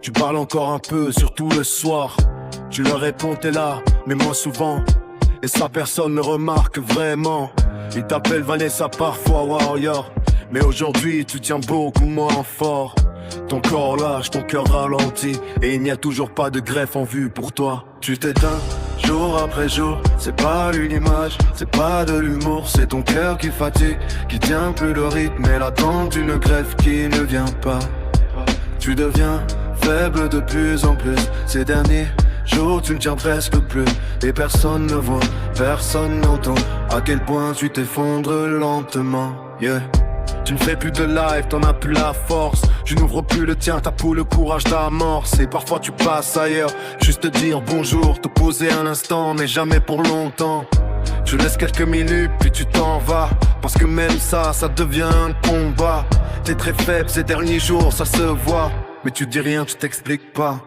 Tu parles encore un peu, surtout le soir. Tu leur réponds t'es là, mais moins souvent. Et ça personne ne remarque vraiment. Ils t'appellent Vanessa parfois Warrior. Mais aujourd'hui tu tiens beaucoup moins fort. Ton corps lâche, ton cœur ralentit. Et il n'y a toujours pas de greffe en vue pour toi. Tu t'éteins jour après jour. C'est pas une image, c'est pas de l'humour. C'est ton cœur qui fatigue, qui tient plus le rythme. Et l'attente d'une greffe qui ne vient pas. Tu deviens faible de plus en plus. Ces derniers jours tu ne tiens presque plus. Et personne ne voit, personne n'entend à quel point tu t'effondres lentement. Yeah. Tu ne fais plus de live, t'en as plus la force. Tu n'ouvres plus le tien, t'as plus le courage d'amorcer. Parfois tu passes ailleurs, juste te dire bonjour, te poser un instant, mais jamais pour longtemps. Tu laisses quelques minutes, puis tu t'en vas. Parce que même ça devient un combat. T'es très faible ces derniers jours, ça se voit. Mais tu dis rien, tu t'expliques pas.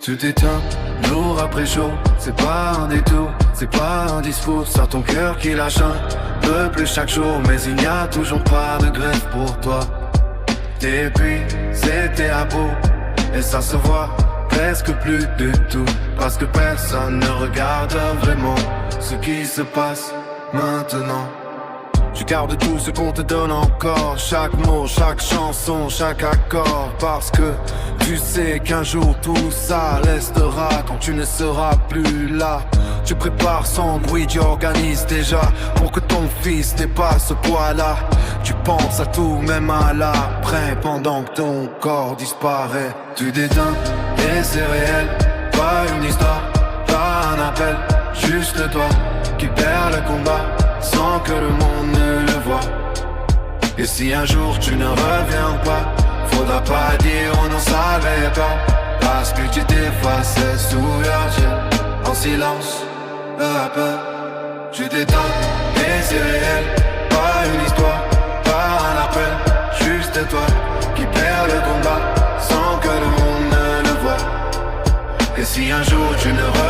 Tu t'éteins jour après jour. C'est pas un détour, c'est pas un discours. C'est ton cœur qui lâche un peu plus chaque jour. Mais il n'y a toujours pas de greffe pour toi. Et puis c'était à bout. Et ça se voit presque plus du tout. Parce que personne ne regarde vraiment ce qui se passe maintenant. Tu gardes tout ce qu'on te donne encore. Chaque mot, chaque chanson, chaque accord. Parce que tu sais qu'un jour tout ça restera. Quand tu ne seras plus là. Tu prépares sans bruit, tu organises déjà pour que ton fils n'ait pas ce poids-là. Tu penses à tout, même à l'après. Pendant que ton corps disparaît. Tu t'éteins et c'est réel. Pas une histoire, pas un appel. Juste toi qui perds le combat sans que le monde ne le voie. Et si un jour tu ne reviens pas, faudra pas dire on n'en savait pas. Parce que tu t'effaçais sous leurs yeux. En silence, peu à peu, tu t'éteins et c'est réel. Pas une histoire, pas un appel. Juste toi qui perds le combat sans que le monde ne le voie. Et si un jour tu ne reviens